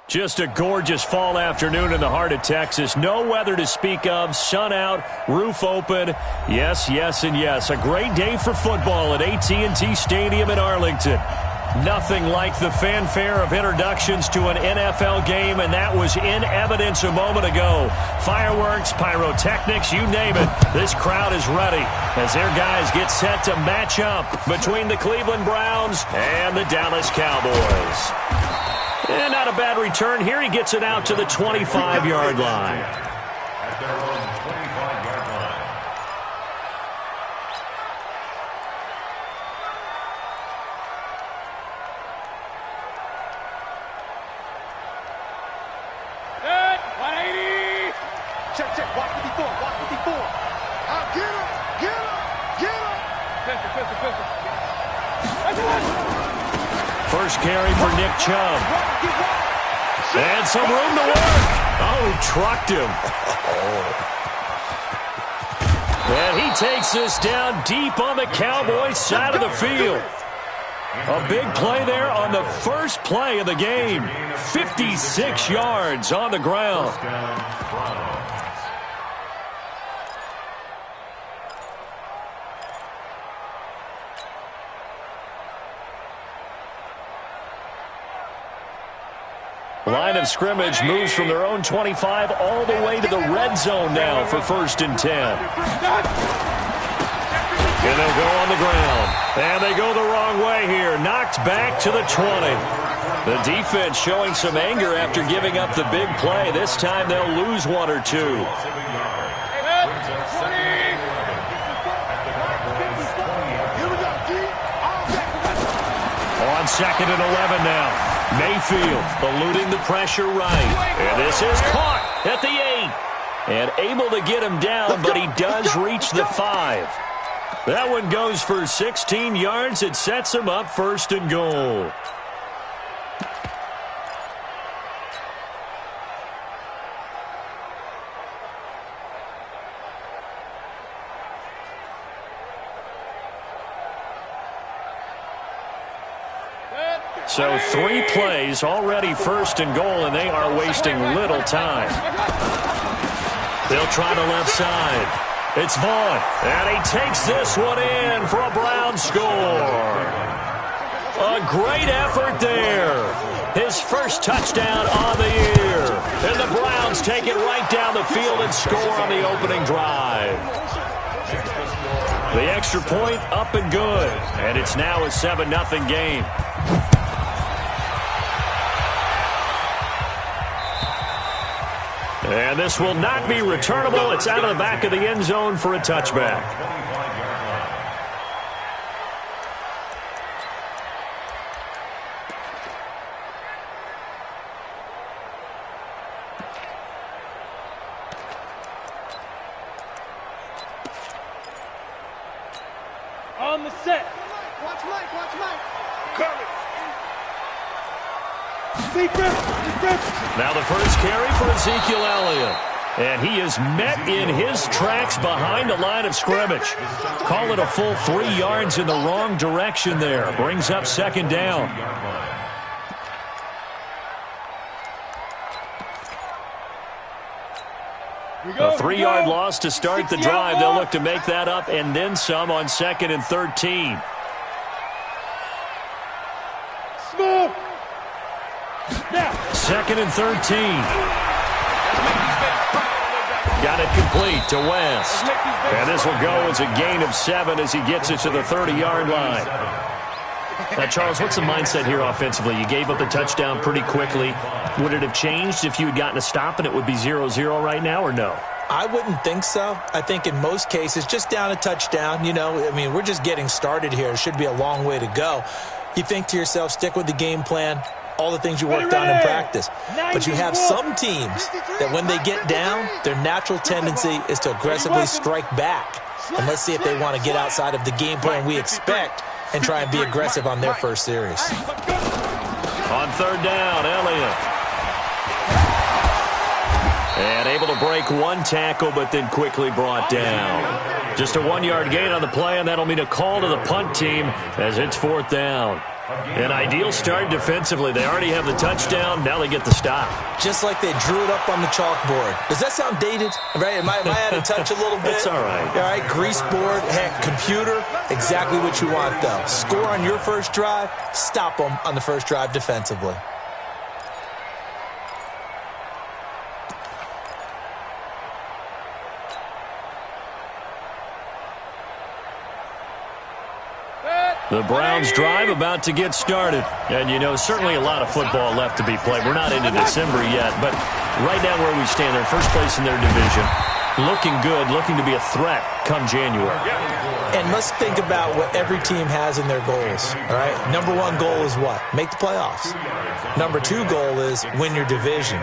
Just a gorgeous fall afternoon in the heart of Texas. No weather to speak of. Sun out, roof open. Yes, yes, and yes. A great day for football at AT&T Stadium in Arlington. Nothing like the fanfare of introductions to an NFL game, and that was in evidence a moment ago. Fireworks, pyrotechnics, you name it. This crowd is ready as their guys get set to match up between the Cleveland Browns and the Dallas Cowboys. And not a bad return here. He gets it out to the 25-yard line. At their own 25-yard line. Good. 180. Check, check. Walk 54. Walk 54. Get him. Get him. Get him. Pistol. That's one. First carry for Nick Chubb. And some room to work. Oh, he trucked him. And he takes this down deep on the Cowboys side of the field. A big play there on the first play of the game. 56 yards on the ground. Line of scrimmage moves from their own 25 all the way to the red zone now for 1st and 10. And they'll go on the ground. And they go the wrong way here. Knocked back to the 20. The defense showing some anger after giving up the big play. This time they'll lose one or two. On 2nd and 11 now. Mayfield eluding the pressure right. And this is caught at the 8. And able to get him down, but he does reach the 5. That one goes for 16 yards. It sets him up 1st and goal. So 3 plays, already 1st and goal, and they are wasting little time. They'll try the left side. It's Vaughn, and he takes this one in for a Brown score. A great effort there. His first touchdown on the year. And the Browns take it right down the field and score on the opening drive. The extra point up and good, and it's now a 7-0 game. And this will not be returnable. It's out of the back of the end zone for a touchback. On the set. Watch Mike. Coming. Now the first carry for Ezekiel Elliott. And he is met in his tracks behind the line of scrimmage. Call it a full 3 yards in the wrong direction there. Brings up 2nd down. A 3-yard loss to start the drive. They'll look to make that up and then some on 2nd and 13. Smooth. Now. 2nd and 13. Got it complete to West. And this will go as a gain of 7 as he gets it to the 30-yard line. Now, Charles, what's the mindset here offensively? You gave up the touchdown pretty quickly. Would it have changed if you had gotten a stop and it would be 0-0 right now, or no? I wouldn't think so. I think in most cases, just down a touchdown, we're just getting started here. It should be a long way to go. You think to yourself, stick with the game plan, all the things you worked on in practice. But you have some teams that when they get down, their natural tendency is to aggressively strike back. And let's see if they want to get outside of the game plan we expect and try and be aggressive on their first series. On third down, Elliott. And able to break one tackle, but then quickly brought down. Just a 1-yard gain on the play, and that'll mean a call to the punt team as it's fourth down. An ideal start defensively. They already have the touchdown. Now they get the stop. Just like they drew it up on the chalkboard. Does that sound dated? Right? Am I out of touch a little bit? It's all right. All right, grease board, heck, computer, exactly what you want, though. Score on your first drive, stop them on the first drive defensively. The Browns drive about to get started. And, certainly a lot of football left to be played. We're not into December yet, but right now where we stand, they're first place in their division. Looking good, looking to be a threat come January. And let's think about what every team has in their goals, all right? Number one goal is what? Make the playoffs. Number two goal is win your division.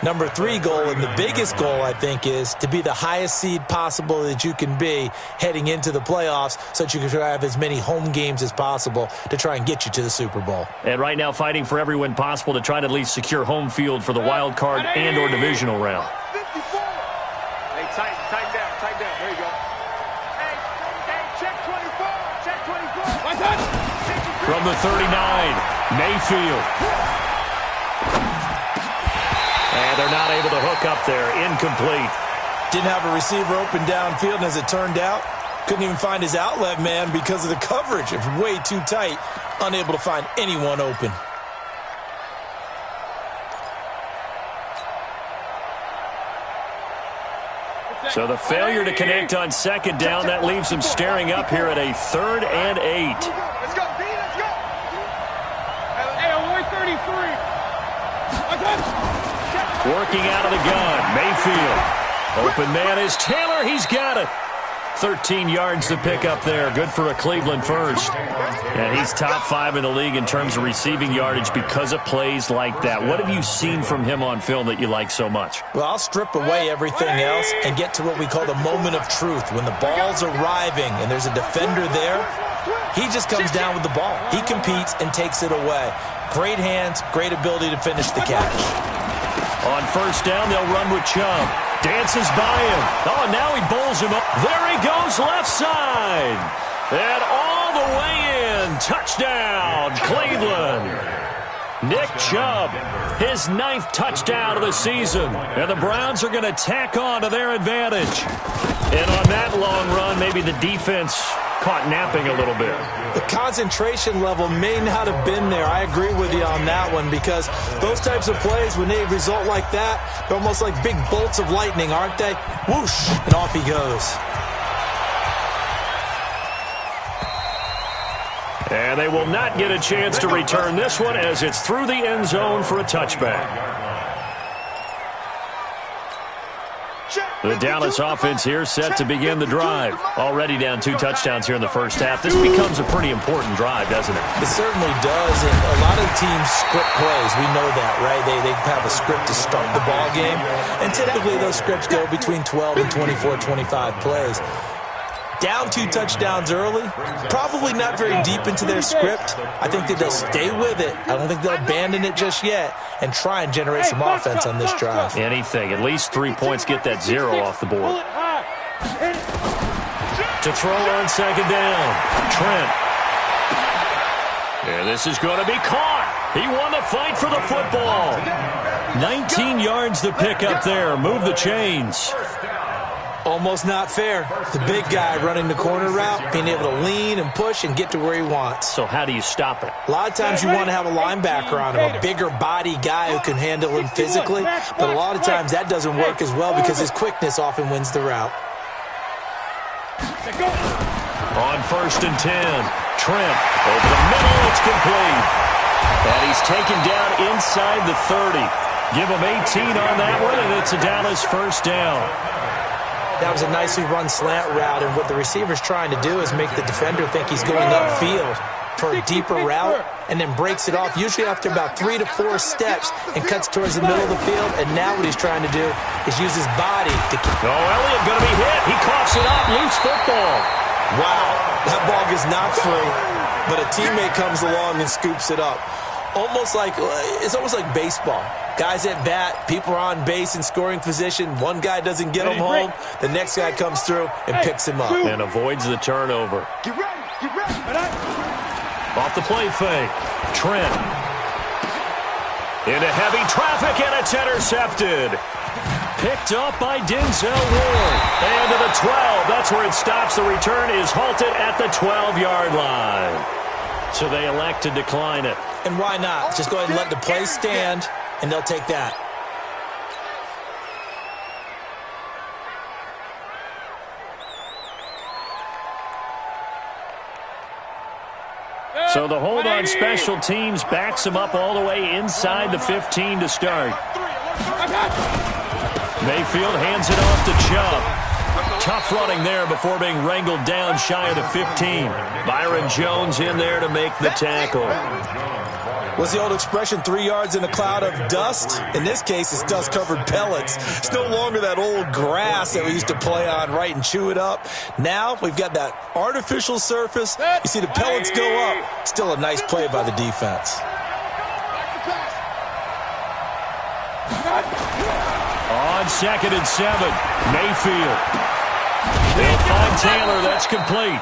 Number three goal, and the biggest goal, I think, is to be the highest seed possible that you can be heading into the playoffs so that you can have as many home games as possible to try and get you to the Super Bowl. And right now fighting for every win possible to try to at least secure home field for the wild card and or divisional round. Hey, tighten down. There you go. Hey, check 24. Check 24. From the 39, Mayfield. And they're not able to hook up there. Incomplete. Didn't have a receiver open downfield, and as it turned out, couldn't even find his outlet man because of the coverage. It's way too tight. Unable to find anyone open. So the failure to connect on second down, that leaves him staring up here at a 3rd and 8. Let's go, D, let's go. Hey, only 33. Working out of the gun, Mayfield. Open man is Taylor. He's got it. 13 yards to pick up there. Good for a Cleveland first. And he's top 5 in the league in terms of receiving yardage because of plays like that. What have you seen from him on film that you like so much? Well, I'll strip away everything else and get to what we call the moment of truth. When the ball's arriving and there's a defender there, he just comes down with the ball. He competes and takes it away. Great hands, great ability to finish the catch. On first down, they'll run with Chubb. Dances by him. Oh, now he bowls him up. There he goes, left side. And all the way in. Touchdown, Cleveland. Nick Chubb, his 9th touchdown of the season. And the Browns are going to tack on to their advantage. And on that long run, maybe the defense caught napping a little bit. The concentration level may not have been there. I agree with you on that one because those types of plays, when they result like that, they're almost like big bolts of lightning, aren't they? Whoosh, and off he goes. And they will not get a chance to return this one as it's through the end zone for a touchback. The Dallas offense here set to begin the drive. Already down 2 touchdowns here in the first half. This becomes a pretty important drive, doesn't it? It certainly does. And a lot of teams script plays. We know that, right? They have a script to start the ball game. And typically those scripts go between 12 and 24, 25 plays. Down 2 touchdowns early, probably not very deep into their script. I think that they'll stay with it. I don't think they'll abandon it just yet and try and generate some offense on this drive. Anything. At least 3 points, get that 0 off the board. To throw on second down, Trent. And this is going to be caught. He won the fight for the football. 19 yards to pick up there. Move the chains. Almost not fair. The big guy running the corner route, being able to lean and push and get to where he wants. So how do you stop it? A lot of times you want to have a linebacker on him, a bigger body guy who can handle him physically. But a lot of times that doesn't work as well because his quickness often wins the route. On first and 10, Trent over the middle. It's complete. And he's taken down inside the 30. Give him 18 on that one, and it's a Dallas first down. That was a nicely run slant route, and what the receiver's trying to do is make the defender think he's going upfield for a deeper route, and then breaks it off, usually after about 3 to 4 steps, and cuts towards the middle of the field. And now what he's trying to do is use his body to keep. Oh, Elliott going to be hit. He coughs it up. Loose football. Wow, that ball gets knocked free, but a teammate comes along and scoops it up. It's almost like baseball. Guys at bat, people are on base in scoring position. One guy doesn't get him home. The next guy comes through and picks him up. And avoids the turnover. Get ready. Get ready. Off the play fake. Trent. Into heavy traffic, and it's intercepted. Picked up by Denzel Ward. And to the 12. That's where it stops. The return is halted at the 12-yard line. So they elect to decline it. And why not? Just go ahead and let the play stand, and they'll take that. So the hold on special teams backs him up all the way inside the 15 to start. Mayfield hands it off to Chubb. Tough running there before being wrangled down shy of the 15. Byron Jones in there to make the tackle. What's the old expression, 3 yards in a cloud of dust? In this case, it's dust-covered pellets. It's no longer that old grass that we used to play on, right, and chew it up. Now we've got that artificial surface. You see the pellets go up. Still a nice play by the defense. On 2nd and 7, Mayfield. They'll find Taylor. That's complete.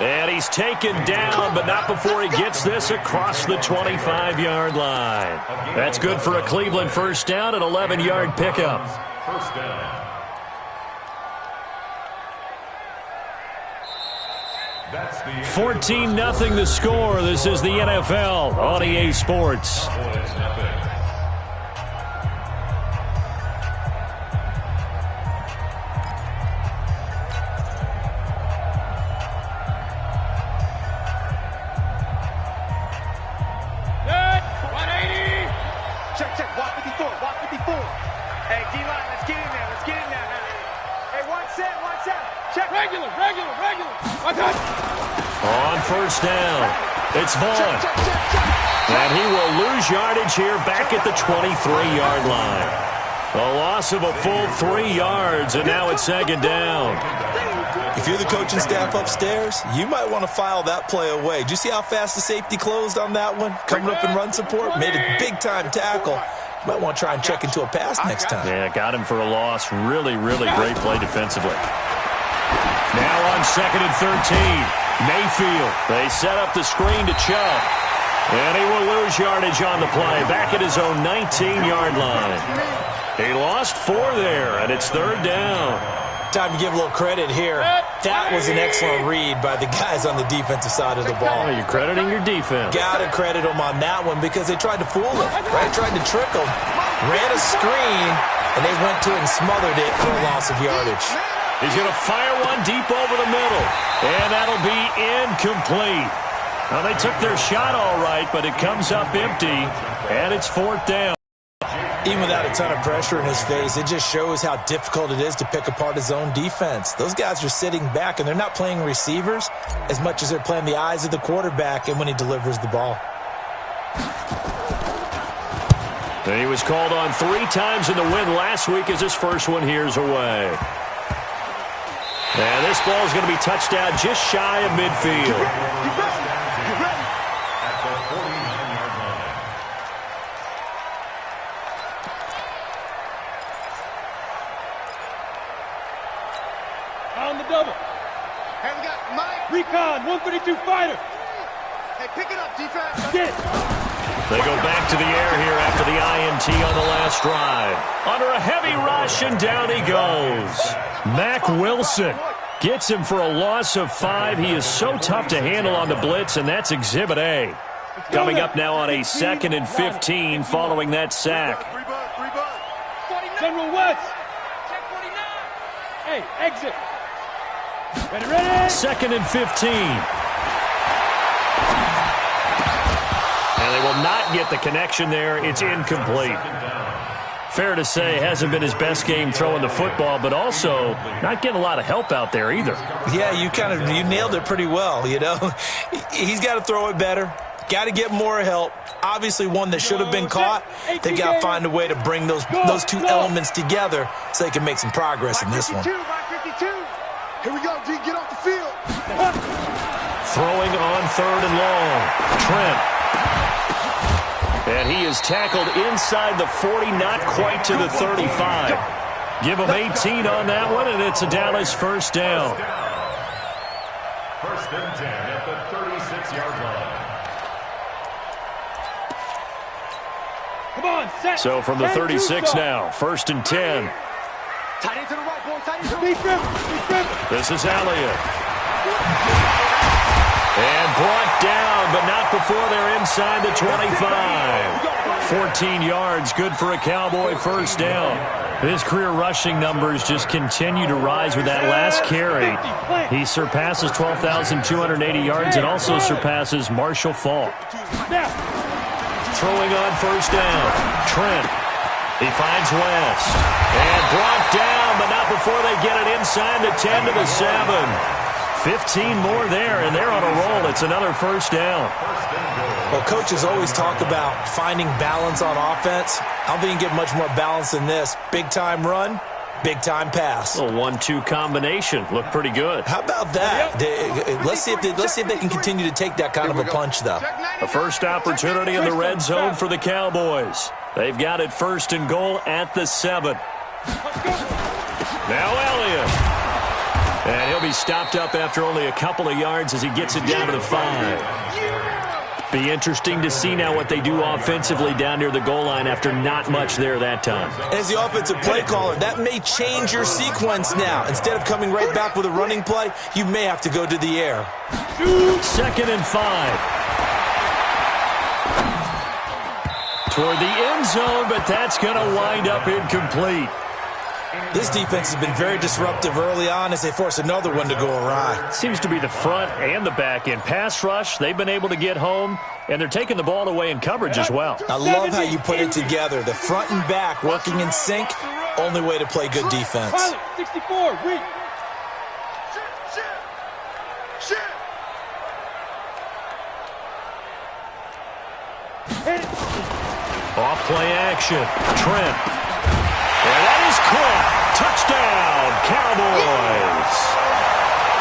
And he's taken down, but not before he gets this across the 25-yard line. That's good for a Cleveland first down, an 11-yard pickup. First down. 14-0 the score. This is the NFL on EA Sports. On first down, it's Vaughn. And he will lose yardage here back at the 23-yard line. A loss of a full 3 yards, and now it's 2nd down. If you're the coaching staff upstairs, you might want to file that play away. Did you see how fast the safety closed on that one? Coming up in run support, made a big-time tackle. Might want to try and check into a pass next time. Yeah, got him for a loss. Really, really great play defensively. Now on 2nd and 13, Mayfield. They set up the screen to Chubb. And he will lose yardage on the play, back at his own 19-yard line. He lost 4 there, and it's 3rd down. Time to give a little credit here. That was an excellent read by the guys on the defensive side of the ball. You're crediting your defense. Got to credit them on that one because they tried to fool him, right? Tried to trick him. Ran a screen, and they went to it and smothered it for a loss of yardage. He's going to fire one deep over the middle, and that'll be incomplete. Now, they took their shot all right, but it comes up empty, and it's 4th down. Even without a ton of pressure in his face, it just shows how difficult it is to pick apart his own defense. Those guys are sitting back, and they're not playing receivers as much as they're playing the eyes of the quarterback and when he delivers the ball. And he was called on 3 times in the win last week as his first one here's away. And this ball is going to be touched down just shy of midfield. On the double. Hey, we got Mike. Recon, 132 fighter. Hey, pick it up, defense. Get it. They go back to the air here after the INT on the last drive. Under a heavy rush, and down he goes. Mack Wilson gets him for a loss of 5. He is so tough to handle on the blitz, and that's Exhibit A. Coming up now on a 2nd and 15 following that sack. General West. Check 49. Hey, exit. Ready, ready. 2nd and 15. And they will not get the connection there. It's incomplete. Fair to say, hasn't been his best game throwing the football, but also not getting a lot of help out there either. Yeah, you nailed it pretty well, you know. He's got to throw it better. Got to get more help. Obviously, one that should have been caught. They got to find a way to bring those two elements together so they can make some progress in this one. 52. Here we go, D. Get off the field. Throwing on 3rd and long. Trent. And he is tackled inside the 40, not quite to the 35. Give him 18 on that one, and it's a Dallas first down. First and 10 at the 36-yard line. Come on, set. So from the 36 now, 1st and 10. Tight end to the right, boy. Tight end to the Deep rim. This is Elliott. And brought down, but not before they're inside the 25. 14 yards, good for a Cowboy first down. His career rushing numbers just continue to rise with that last carry. He surpasses 12,280 yards and also surpasses Marshall Faulk. Throwing on first down, Trent. He finds West. And brought down, but not before they get it inside the 10 to the 7. 15 more there, and they're on a roll. It's another first down. Well, coaches always talk about finding balance on offense. I don't think you can get much more balance than this. Big-time run, big-time pass. A 1-2 combination. Looked pretty good. How about that? Let's see if they can continue to take that kind of a punch, though. A first opportunity in the red zone for the Cowboys. They've got it 1st and goal at the 7. Now Elliott. And he'll be stopped up after only a couple of yards as he gets it down to the 5. Be interesting to see now what they do offensively down near the goal line after not much there that time. As the offensive play caller, that may change your sequence now. Instead of coming right back with a running play, you may have to go to the air. 2nd and 5. Toward the end zone, but that's going to wind up incomplete. This defense has been very disruptive early on as they force another one to go awry. Seems to be the front and the back end. Pass rush, they've been able to get home, and they're taking the ball away in coverage as well. I love how you put it together. The front and back working in sync, only way to play good defense. 64, weak. Off play action. Trent. And that is caught. Touchdown, Cowboys.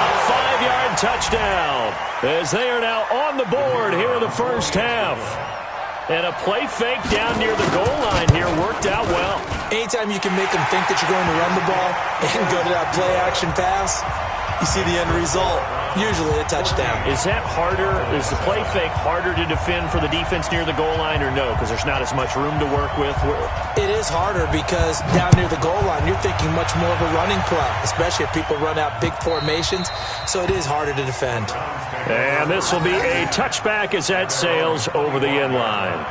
A 5-yard touchdown as they are now on the board here in the first half. And a play fake down near the goal line here worked out well. Anytime you can make them think that you're going to run the ball and go to that play action pass, you see the end result, usually a touchdown. Is that harder? Is the play fake harder to defend for the defense near the goal line or no? Because there's not as much room to work with? It is harder because down near the goal line, you're thinking much more of a running play, especially if people run out big formations. So it is harder to defend. And this will be a touchback as that sails over the end line.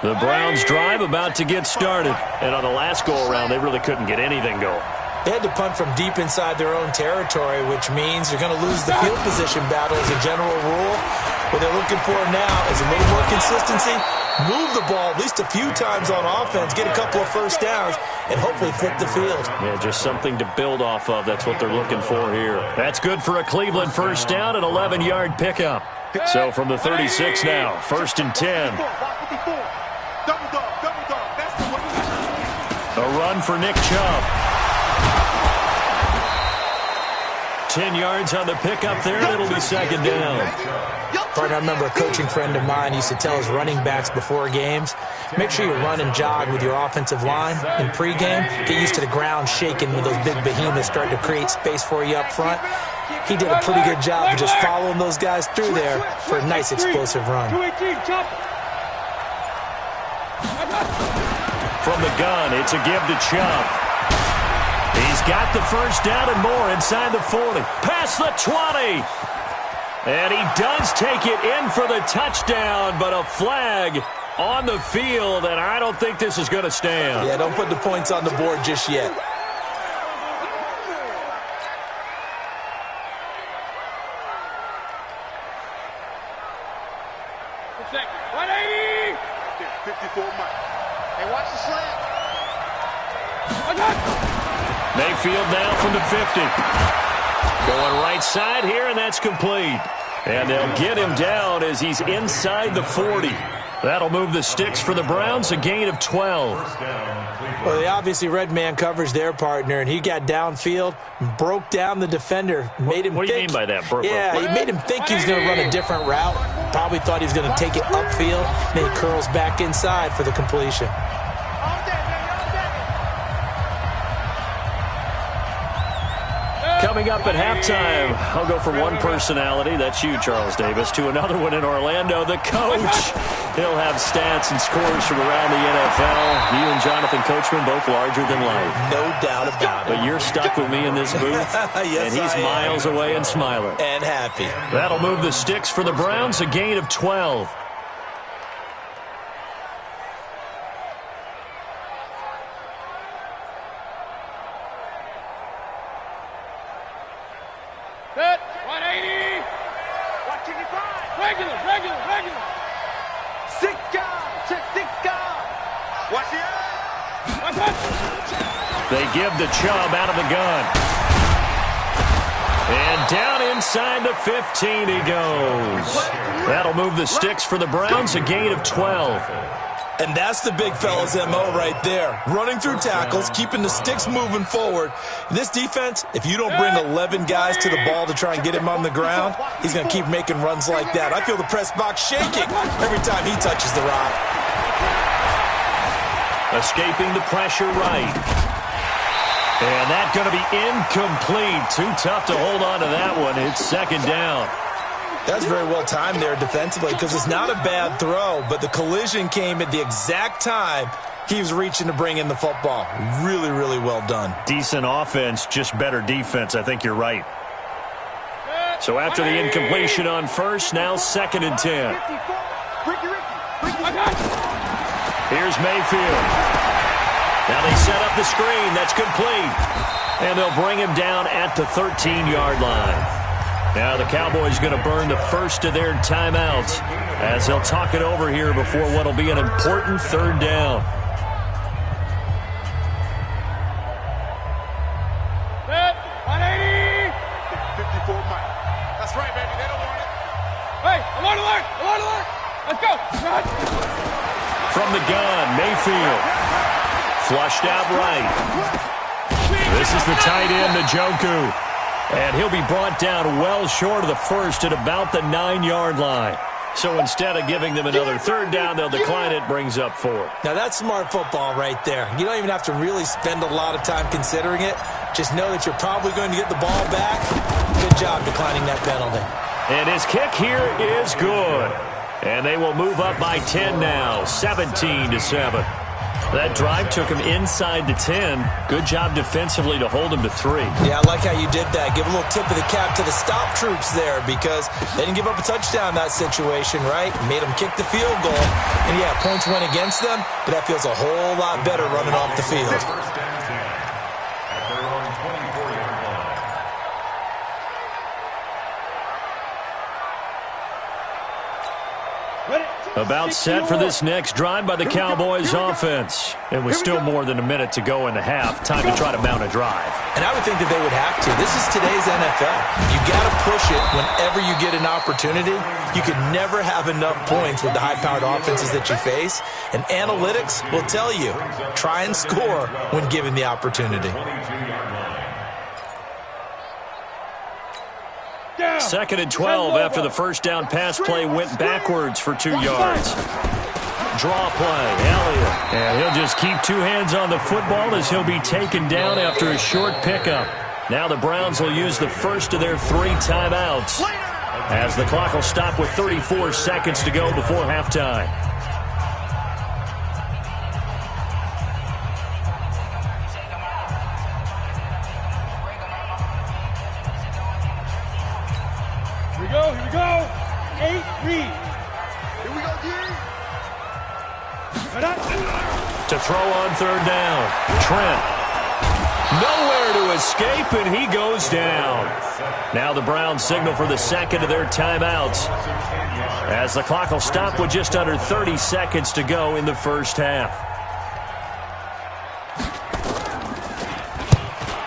The Browns drive about to get started. And on the last go-around, they really couldn't get anything going. They had to punt from deep inside their own territory, which means you're going to lose the field position battle as a general rule. What they're looking for now is a little more consistency, move the ball at least a few times on offense, get a couple of first downs, and hopefully flip the field. Yeah, just something to build off of. That's what they're looking for here. That's good for a Cleveland first down, an 11-yard pickup. So from the 36 now, 1st and 10. A run for Nick Chubb. 10 yards on the pickup there, and it'll be 2nd down. Partner, I remember a coaching friend of mine used to tell his running backs before games, make sure you run and jog with your offensive line in pregame. Get used to the ground shaking when those big behemoths start to create space for you up front. He did a pretty good job of just following those guys through there for a nice explosive run. From the gun, it's a give to Chubb. He's got the first down and more inside the 40. Past the 20. And he does take it in for the touchdown, but a flag on the field, and I don't think this is going to stand. Yeah, don't put the points on the board just yet. Mike. Hey, watch the slant. Mayfield now from the 50. Going right side here, and that's complete. And they'll get him down as he's inside the 40. That'll move the sticks for the Browns, a gain of 12. Well, they obviously read man coverage their partner, and he got downfield, broke down the defender, made him What do you think, mean by that? he made him think he was going to run a different route. Probably thought he was going to take it upfield. Then he curls back inside for the completion. Coming up at halftime, I'll go from one personality, that's you, Charles Davis, to another one in Orlando, the coach. He'll have stats and scores from around the NFL. You and Jonathan Coachman, both larger than life. No doubt about it. But you're stuck with me in this booth, yes, and he's miles away and smiling. And happy. That'll move the sticks for the Browns, a gain of 12. Set. 180. 125. Regular. 6 guys. Check 6 guys. Watch the eye. They give the Chubb out of the gun. And down inside the 15 he goes. That'll move the sticks for the Browns, a gain of 12. And that's the big fella's MO right there. Running through tackles, keeping the sticks moving forward. This defense, if you don't bring 11 guys to the ball to try and get him on the ground, he's going to keep making runs like that. I feel the press box shaking every time he touches the rock. Escaping the pressure right. And that's going to be incomplete. Too tough to hold on to that one. It's second down. That's very well timed there defensively because it's not a bad throw, but the collision came at the exact time he was reaching to bring in the football. Really, really well done. Decent offense, just better defense. I think you're right. So after the incompletion on first, now 2nd and 10. Here's Mayfield. Now they set up the screen. That's complete. And they'll bring him down at the 13-yard line. Now the Cowboys going to burn the first of their timeouts as they'll talk it over here before what will be an important 3rd down. Set. 180. 54 Mike. That's right, baby. They don't want it. Hey, alert. Let's go. From the gun, Mayfield. Flushed out right. This is the tight end, Njoku. And he'll be brought down well short of the first at about the 9-yard line. So instead of giving them another 3rd down, they'll decline it, brings up 4. Now that's smart football right there. You don't even have to really spend a lot of time considering it. Just know that you're probably going to get the ball back. Good job declining that penalty. And his kick here is good. And they will move up by 10 now, 17-7. That drive took him inside the 10. Good job defensively to hold him to 3. Yeah, I like how you did that. Give a little tip of the cap to the stop troops there because they didn't give up a touchdown in that situation, right? Made them kick the field goal. And, yeah, points went against them, but that feels a whole lot better running off the field. First down 10 at their own 24-yard line. About set for this next drive by the Cowboys offense. And with still more than a minute to go in the half, time to try to mount a drive. And I would think that they would have to. This is today's NFL. You got to push it whenever you get an opportunity. You could never have enough points with the high-powered offenses that you face. And analytics will tell you, try and score when given the opportunity. 2nd and 12 after the first down pass play went backwards for 2 yards. Draw play, Elliott. And he'll just keep 2 hands on the football as he'll be taken down after a short pickup. Now the Browns will use the first of their 3 timeouts as the clock will stop with 34 seconds to go before halftime. Here we go. 8 read. Here we go, D. To throw on 3rd down, Trent. Nowhere to escape, and he goes down. Now the Browns signal for the second of their timeouts, as the clock will stop with just under 30 seconds to go in the first half.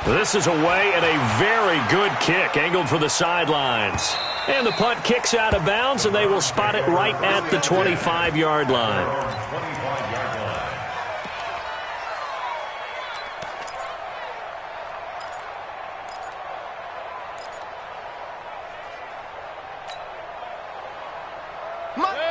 This is away, and a very good kick angled for the sidelines. And the punt kicks out of bounds, and they will spot it right at the 25-yard line.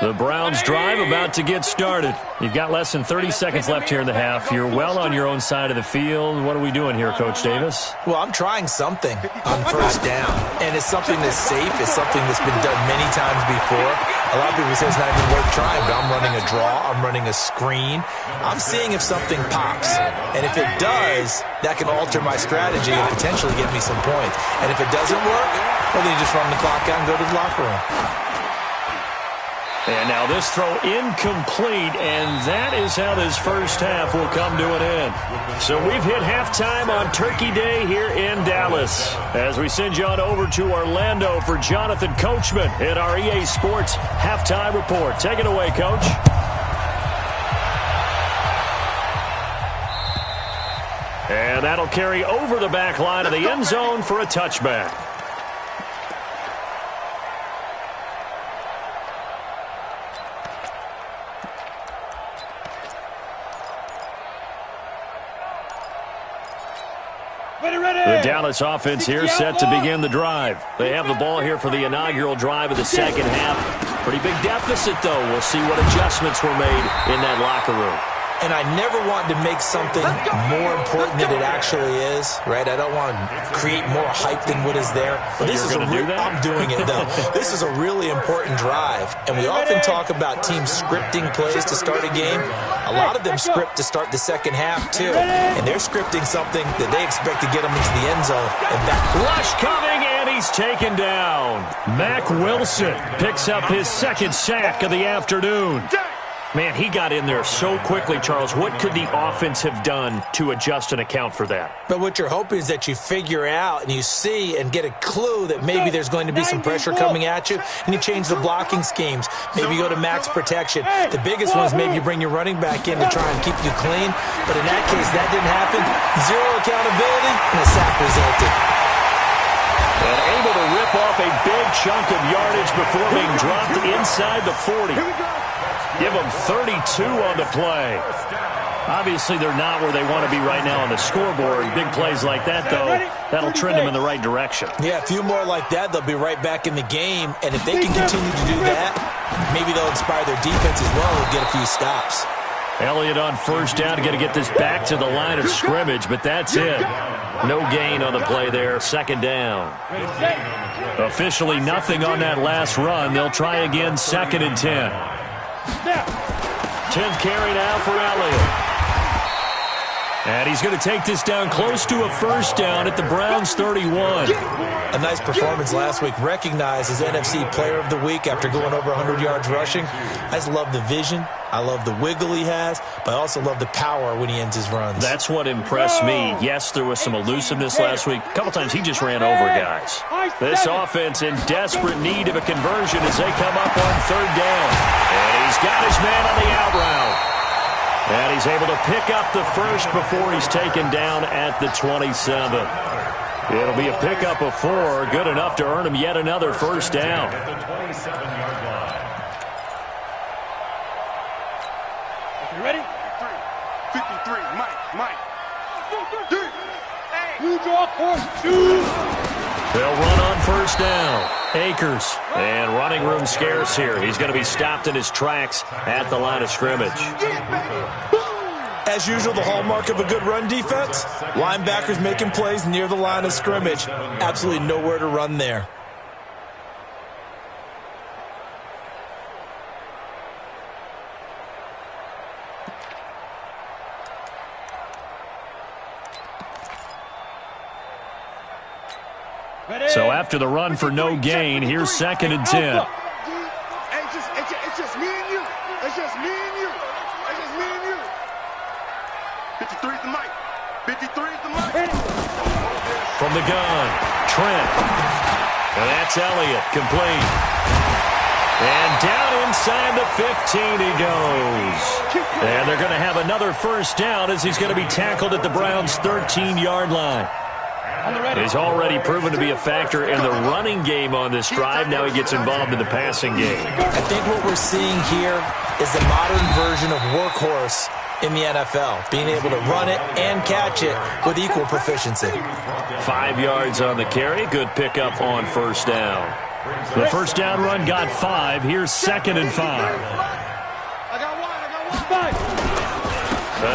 The Browns drive about to get started. You've got less than 30 seconds left here in the half. You're well on your own side of the field. What are we doing here, Coach Davis? Well, I'm trying something on first down, and it's something that's safe. It's something that's been done many times before. A lot of people say it's not even worth trying, but I'm running a draw. I'm running a screen. I'm seeing if something pops, and if it does, that can alter my strategy and potentially get me some points. And if it doesn't work, well, then you just run the clock out and go to the locker room. And now this throw incomplete, and that is how this first half will come to an end. So we've hit halftime on Turkey Day here in Dallas, as we send you on over to Orlando for Jonathan Coachman in our EA Sports Halftime Report. Take it away, Coach. And that'll carry over the back line of the end zone for a touchback. The Dallas offense here set to begin the drive. They have the ball here for the inaugural drive of the second half. Pretty big deficit, though. We'll see what adjustments were made in that locker room. And I never want to make something more important than it actually is, right? I don't want to create more hype than what is there. But this is going to do that? I'm doing it, though. This is a really important drive. And we often talk about teams scripting plays to start a game. A lot of them script to start the second half, too. And they're scripting something that they expect to get them into the end zone. And back. Rush coming, and he's taken down. Mack Wilson picks up his second sack of the afternoon. Man, he got in there so quickly, Charles. What could the offense have done to adjust and account for that? But what you're hoping is that you figure out and you see and get a clue that maybe there's going to be some pressure coming at you, and you change the blocking schemes. Maybe you go to max protection. The biggest one is maybe you bring your running back in to try and keep you clean. But in that case, that didn't happen. Zero accountability, and a sack resulted. And able to rip off a big chunk of yardage before being dropped inside the 40. Give them 32 on the play. Obviously, they're not where they want to be right now on the scoreboard. Big plays like that, though, that'll trend them in the right direction. Yeah, a few more like that, they'll be right back in the game. And if they can continue to do that, maybe they'll inspire their defense as well and get a few stops. Elliott on first down to get this back to the line of scrimmage, but that's it. No gain on the play there, second down. Officially nothing on that last run. They'll try again, second and 10. 10th carry now for Elliott. And he's going to take this down close to a first down at the Browns' 31. A nice performance last week. Recognized as NFC Player of the Week after going over 100 yards rushing. I just love the vision. I love the wiggle he has, but I also love the power when he ends his runs. That's what impressed me. Yes, there was some elusiveness last week. A couple times he just ran over guys. This offense in desperate need of a conversion as they come up on third down. And he's got his man on the out route. And he's able to pick up the first before he's taken down at the 27. It'll be a pickup of 4, good enough to earn him yet another first down. You ready? 53, Mike. You draw course 2. They'll run on first down. Akers, and running room scarce here. He's going to be stopped in his tracks at the line of scrimmage. As usual, the hallmark of a good run defense, linebackers making plays near the line of scrimmage. Absolutely nowhere to run there. So after the run for no gain, here's second and 10. It's just me and you. It's just me and you. It's just me and you. 53 to Mike. 53 is the money. From the gun, Trent. And that's Elliott, complete. And down inside the 15 he goes. And they're going to have another first down as he's going to be tackled at the Browns' 13-yard line. He's already proven to be a factor in the running game on this drive. Now he gets involved in the passing game. I think what we're seeing here is the modern version of workhorse in the NFL, being able to run it and catch it with equal proficiency. 5 yards on the carry. Good pickup on first down. The first down run got 5. Here's 2nd and 5. I got one.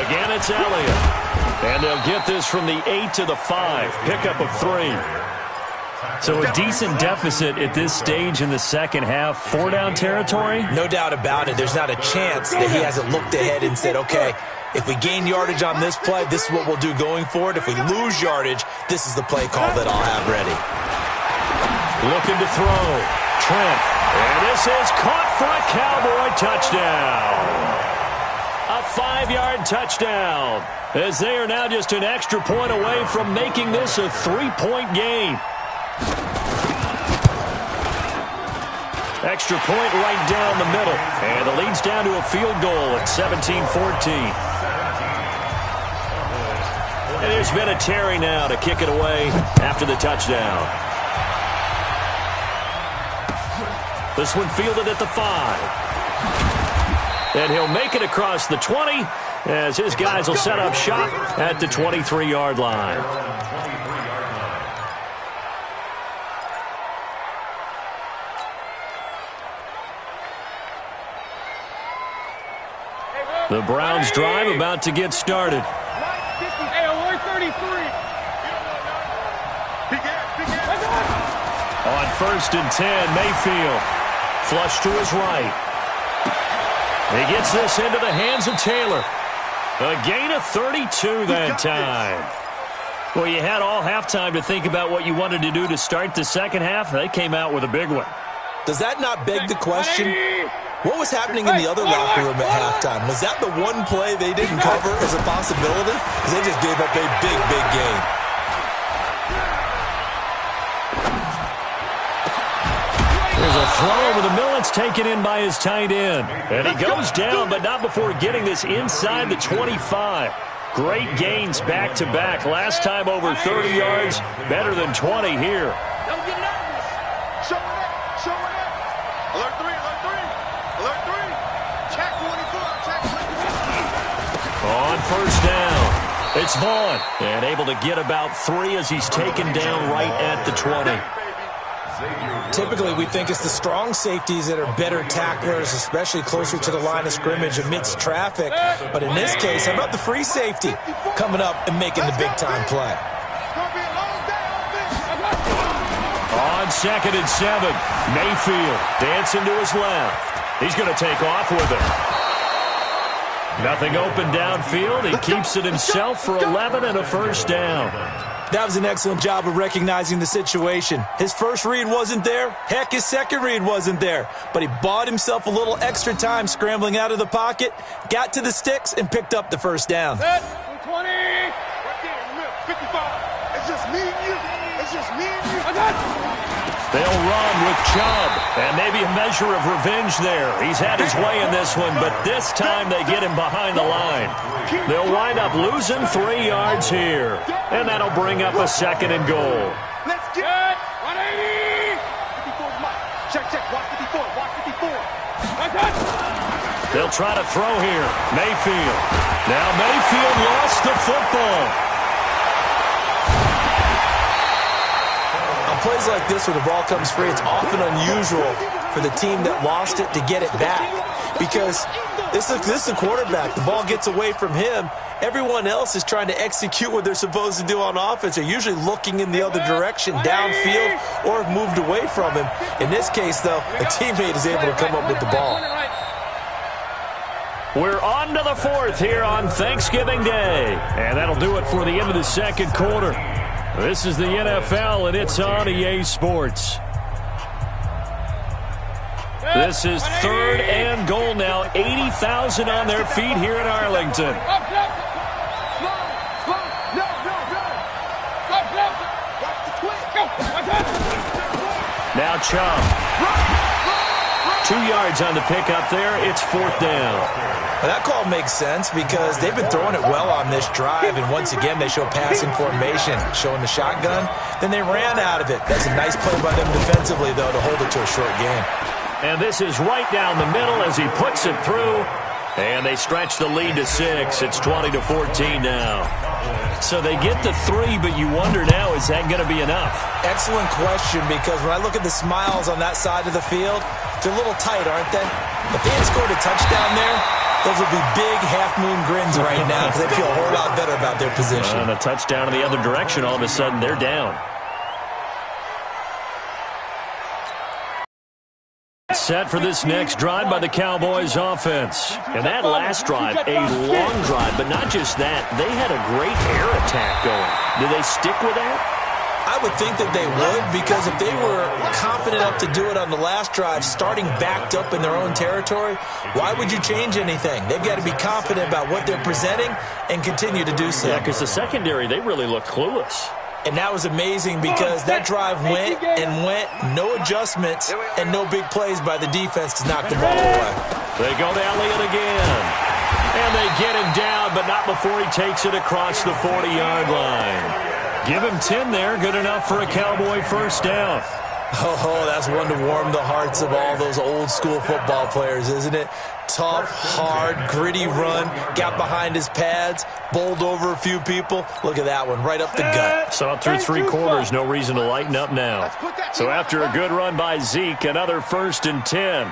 Again, it's Elliott. And they'll get this from the 8 to the 5. Pickup of 3. So a decent deficit at this stage in the second half. 4-down territory? No doubt about it. There's not a chance that he hasn't looked ahead and said, okay, if we gain yardage on this play, this is what we'll do going forward. If we lose yardage, this is the play call that I'll have ready. Looking to throw. Trent. And this is caught for a Cowboy touchdown. A 5-yard touchdown, as they are now just an extra point away from making this a 3-point game. Extra point right down the middle, and the lead's down to a field goal at 17-14. And there's been a Terry now to kick it away after the touchdown. This one fielded at the 5. And he'll make it across the 20 as his guys will set up shop at the 23-yard line. The Browns drive about to get started. Hey, alert 33. On 1st and 10, Mayfield. Flush to his right. He gets this into the hands of Taylor. A gain of 32 that time. Well, you had all halftime to think about what you wanted to do to start the second half. They came out with a big one. Does that not beg the question? What was happening in the other locker room at halftime? Was that the one play they didn't cover as a possibility? Because they just gave up a big, big game. There's a throw over the middle. It's taken in by his tight end. And he goes down, but not before getting this inside the 25. Great gains back-to-back. Last time over 30 yards, better than 20 here. Don't get nervous. Show it up. Show it up. Alert 3, alert 3. Alert 3. Check 24. Check 24. On first down, it's Vaughn. And able to get about 3 as he's taken down right at the 20. Typically, we think it's the strong safeties that are better tacklers, especially closer to the line of scrimmage amidst traffic. But in this case, how about the free safety coming up and making the big-time play? On 2nd and 7, Mayfield dancing to his left. He's going to take off with it. Nothing open downfield. He keeps it himself for 11 and a first down. That was an excellent job of recognizing the situation. His first read wasn't there. Heck, his second read wasn't there. But he bought himself a little extra time scrambling out of the pocket, got to the sticks, and picked up the first down. Set. 20. Right there in the middle. 55. It's just me and you. It's just me and you. I got it. They'll run with Chubb, and maybe a measure of revenge there. He's had his way in this one, but this time they get him behind the line. They'll wind up losing 3 yards here, and that'll bring up a 2nd and goal. Let's get it. 180. 54 is mine. Check, check. Watch 54. Watch 54. I got it. They'll try to throw here. Mayfield. Now Mayfield lost the football. On plays like this where the ball comes free, it's often unusual for the team that lost it to get it back. Because this is the quarterback. The ball gets away from him. Everyone else is trying to execute what they're supposed to do on offense. They're usually looking in the other direction, downfield, or have moved away from him. In this case, though, a teammate is able to come up with the ball. We're on to the 4th here on Thanksgiving Day. And that'll do it for the end of the second quarter. This is the NFL, and it's on EA Sports. This is 3rd and goal now. 80,000 on their feet here in Arlington. Up, no. Now Chubb. 2 yards on the pickup there. It's 4th down. Well, that call makes sense because they've been throwing it well on this drive, and once again they show passing formation, showing the shotgun. Then they ran out of it. That's a nice play by them defensively, though, to hold it to a short game. And this is right down the middle as he puts it through. And they stretch the lead to 6. It's 20-14 now. So they get the 3, but you wonder now, is that going to be enough? Excellent question, because when I look at the smiles on that side of the field, they're a little tight, aren't they? If they had scored a touchdown there, those would be big half-moon grins right now because they feel a whole lot better about their position. And a touchdown in the other direction, all of a sudden they're down. Set for this next drive by the Cowboys offense. And that last drive, a long drive, but not just that. They had a great air attack going. Do they stick with that? I would think that they would, because if they were confident enough to do it on the last drive, starting backed up in their own territory, why would you change anything? They've got to be confident about what they're presenting and continue to do so. Yeah, because the secondary, they really look clueless. And that was amazing because that drive went and went, no adjustments and no big plays by the defense to knock the ball away. They go to Elliott again. And they get him down, but not before he takes it across the 40-yard line. Give him 10 there, good enough for a Cowboy first down. Oh, that's one to warm the hearts of all those old-school football players, isn't it? Tough, hard, gritty run, got behind his pads, bowled over a few people. Look at that one, right up the gut. Saw through 3 quarters, no reason to lighten up now. So after a good run by Zeke, another 1st and 10.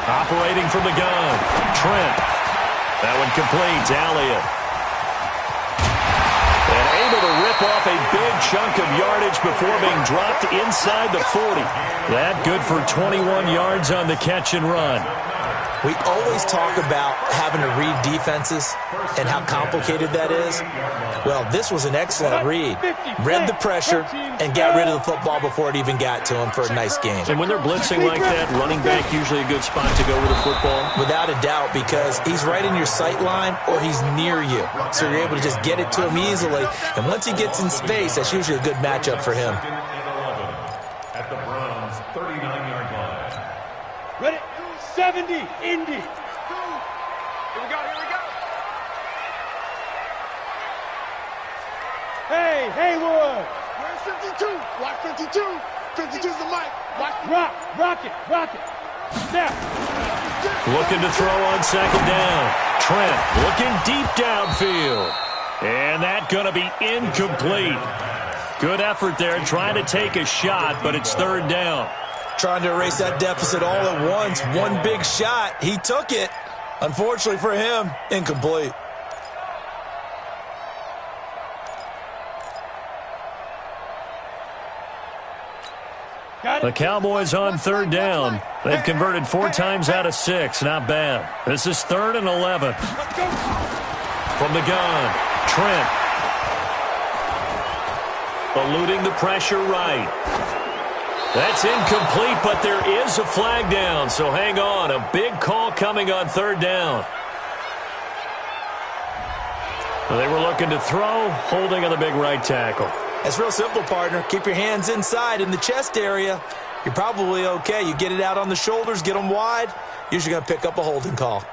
Operating from the gun, Trent. That one complete, Elliott. And able to rip off a big chunk of yardage before being dropped inside the 40. That good for 21 yards on the catch and run. We always talk about having to read defenses and how complicated that is. Well, this was an excellent read. Read the pressure and got rid of the football before it even got to him for a nice game. And when they're blitzing like that, running back usually a good spot to go with the football? Without a doubt, because he's right in your sight line or he's near you. So you're able to just get it to him easily. And once he gets in space, that's usually a good matchup for him. At the Browns' 39-yard line. Ready? 70, Indy. Here we go, here we go. Hey, Haywood. Where's 52? Watch 52. 52's the mic. Watch. Rock it. Snap. Looking to throw on 2nd down. Trent looking deep downfield. And that going to be incomplete. Good effort there, trying to take a shot, but it's 3rd down. Trying to erase that deficit all at once. One big shot. He took it. Unfortunately for him, incomplete. The Cowboys on 3rd down. They've converted 4 times out of 6. Not bad. This is 3rd and 11. From the gun, Trent. Eluding the pressure right. That's incomplete, but there is a flag down, so hang on. A big call coming on 3rd down. They were looking to throw, holding on the big right tackle. It's real simple, partner. Keep your hands inside in the chest area. You're probably okay. You get it out on the shoulders, get them wide. Usually going to pick up a holding call.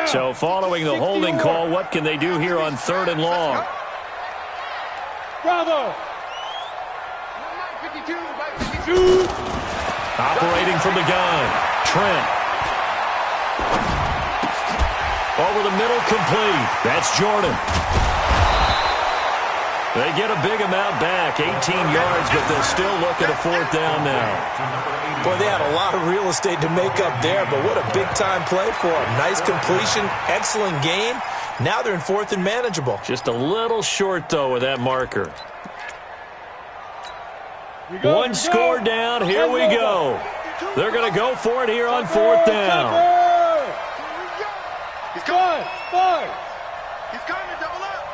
So following the holding call, what can they do here on 3rd and long? Bravo. 52. Operating from the gun, Trent. Over the middle, complete. That's Jordan. They get a big amount back, 18 yards, but they'll still look at a 4th down now. Boy, they had a lot of real estate to make up there, but what a big-time play for them. Nice completion, excellent game. Now they're in 4th and manageable. Just a little short, though, with that marker. One score down, here we go. They're going to go for it here on 4th down. He's coming. Five. He's coming. Double up.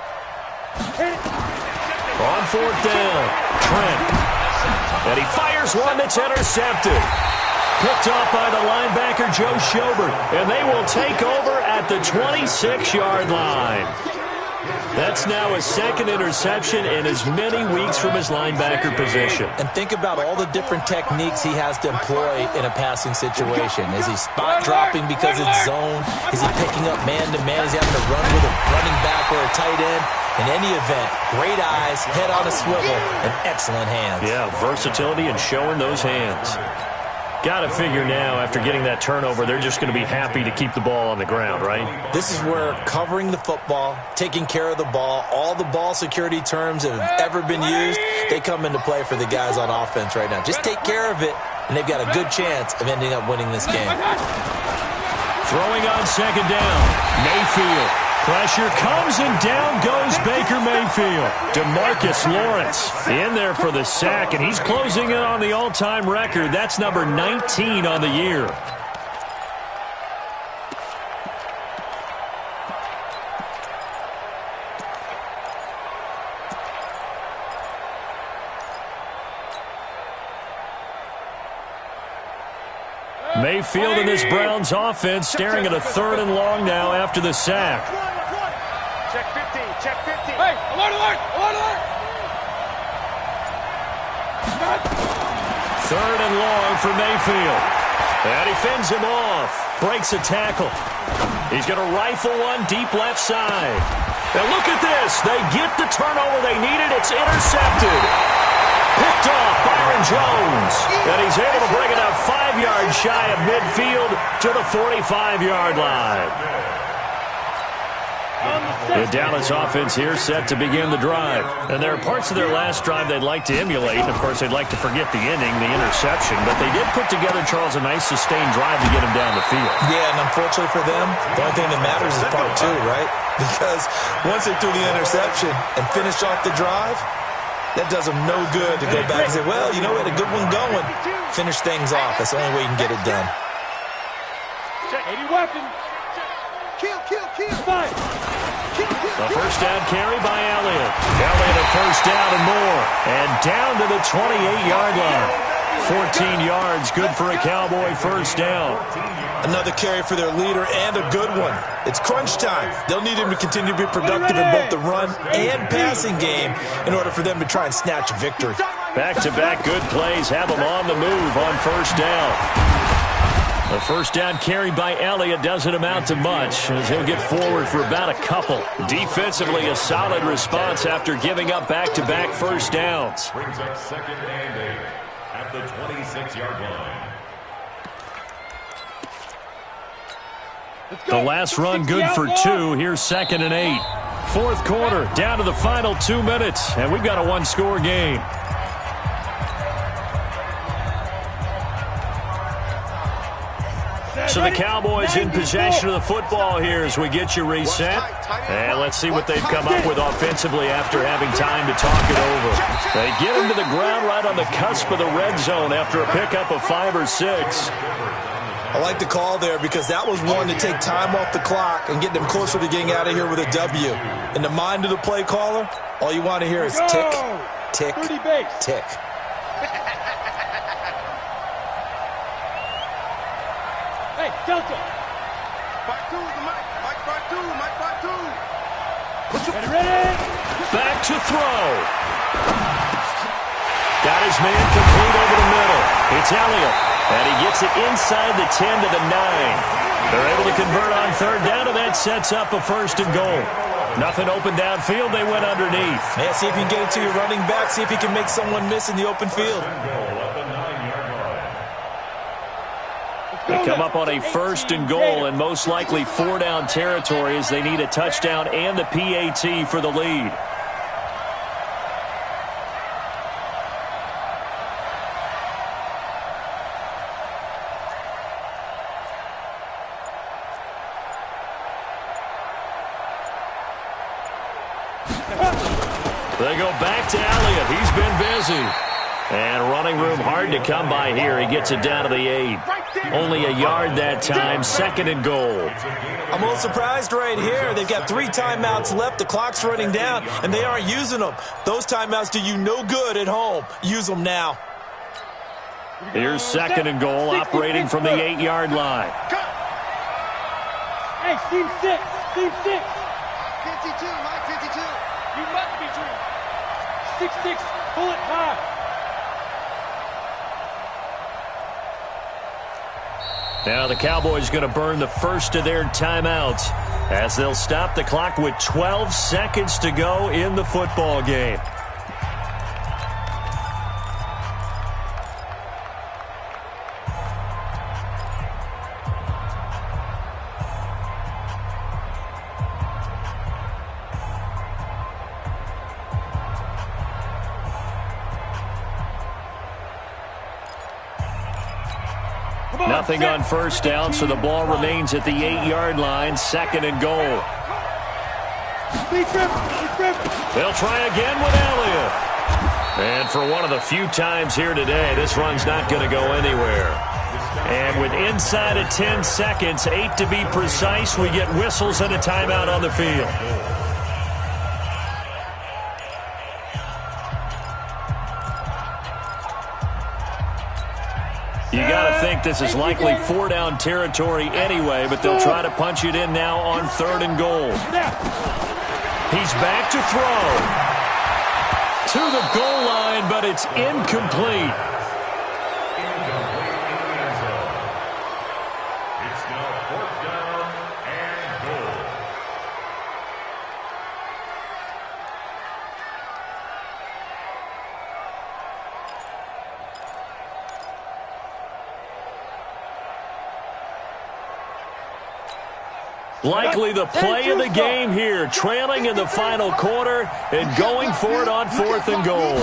On 4th down, Trent. And he fires one that's intercepted. picked off by the linebacker, Joe Schobert. And they will take over at the 26-yard line. That's now his second interception in as many weeks from his linebacker position. And think about all the different techniques he has to employ in a passing situation. Is he spot dropping because it's zone? Is he picking up man-to-man? Is he having to run with a running back or a tight end? In any event, great eyes, head on a swivel, and excellent hands. Yeah, versatility and showing those hands. Got to figure now, after getting that turnover, they're just going to be happy to keep the ball on the ground, right? This is where covering the football, taking care of the ball, all the ball security terms that have ever been used, they come into play for the guys on offense right now. Just take care of it, and they've got a good chance of ending up winning this game. Throwing on second down, Mayfield. Pressure comes, and down goes Baker Mayfield. DeMarcus Lawrence in there for the sack, and he's closing in on the all-time record. That's number 19 on the year. Mayfield and this Browns offense staring at a 3rd and long now after the sack. Check 15, check 15. Hey, alert, alert, alert, alert. 3rd and long for Mayfield. And he fends him off. Breaks a tackle. He's going to rifle one deep left side. And look at this. They get the turnover they needed. It's intercepted. Picked off Byron Jones. And he's able to bring it up 5 yards shy of midfield to the 45-yard line. The Dallas offense here set to begin the drive. And there are parts of their last drive they'd like to emulate. And, of course, they'd like to forget the inning, the interception. But they did put together, Charles, a nice sustained drive to get him down the field. Yeah, and unfortunately for them, the only thing that matters is part 2, right? Because once they threw the interception and finished off the drive, that does them no good to go back and say, well, you know, we had a good one going. Finish things off. That's the only way you can get it done. 80 weapons. Kill. Fine. A first down carry by Elliott. Elliott a first down and more. And down to the 28-yard line. 14 yards, good for a Cowboy first down. Another carry for their leader and a good one. It's crunch time. They'll need him to continue to be productive in both the run and passing game in order for them to try and snatch a victory. Back-to-back good plays have them on the move on first down. The first down carry by Elliott doesn't amount to much as he'll get forward for about a couple. Defensively, a solid response after giving up back-to-back first downs. Brings up 2nd and 8 at the 26-yard line. The last run good for 2. Here's 2nd and 8. 4th quarter, down to the final 2 minutes, and we've got a one-score game. So the Cowboys in possession of the football here as we get you reset. And let's see what they've come up with offensively after having time to talk it over. They get him to the ground right on the cusp of the red zone after a pickup of 5 or 6. I like the call there because that was one to take time off the clock and get them closer to getting out of here with a W. In the mind of the play caller, all you want to hear is tick, tick, tick. Hey, Delta. Part 2, Mike part 2, Mike part 2. Ready? Back to throw. Got his man complete over the middle. It's Elliott. And he gets it inside the 10 to the 9. They're able to convert on 3rd down, and that sets up a 1st and goal. Nothing open downfield. They went underneath. Man, see if you can get it to your running back. See if you can make someone miss in the open field. They come up on a 1st and goal and most likely 4-down territory as they need a touchdown and the PAT for the lead. They go back to Elliott. He's been busy. And running room hard to come by here. He gets it down to the 8. Only a yard that time. 2nd and goal. I'm a little surprised right here. They've got 3 timeouts left. The clock's running down, and they aren't using them. Those timeouts do you no good at home. Use them now. Here's second and goal, operating from the 8-yard line. Hey, team 6. Team 6. 52, Mike 52. You must be true. 6-6. Pull it high. Now the Cowboys going to burn the first of their timeouts as they'll stop the clock with 12 seconds to go in the football game. Nothing on first down, so the ball remains at the 8-yard line, second and goal. They'll try again with Elliott. And for one of the few times here today, this run's not going to go anywhere. And with inside of 10 seconds, 8 to be precise, we get whistles and a timeout on the field. You got to think this is likely 4-down territory anyway, but they'll try to punch it in now on third and goal. He's back to throw. To the goal line, but it's incomplete. It's now 4th down and goal. Likely the play of the game here, trailing in the final quarter and going for it on 4th and goal.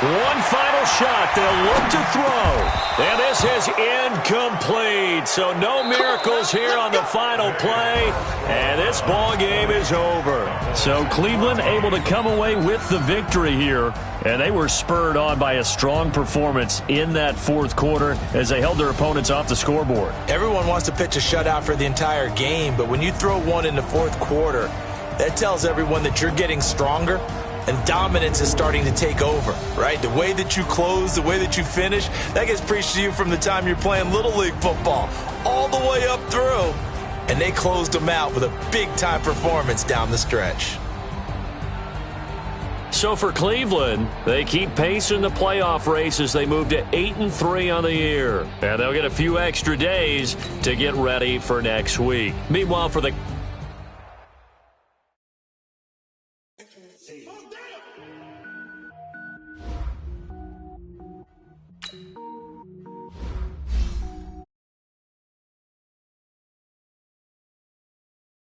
One final shot. They'll look to throw. And this is incomplete. So no miracles here on the final play. And this ball game is over. So Cleveland able to come away with the victory here. And they were spurred on by a strong performance in that fourth quarter as they held their opponents off the scoreboard. Everyone wants to pitch a shutout for the entire game, but when you throw one in the fourth quarter, that tells everyone that you're getting stronger and dominance is starting to take over, right? The way that you close, the way that you finish, that gets preached to you from the time you're playing Little League football all the way up through. And they closed them out with a big-time performance down the stretch. So for Cleveland, they keep pace in the playoff race as they move to 8-3 on the year. And they'll get a few extra days to get ready for next week. Meanwhile, for the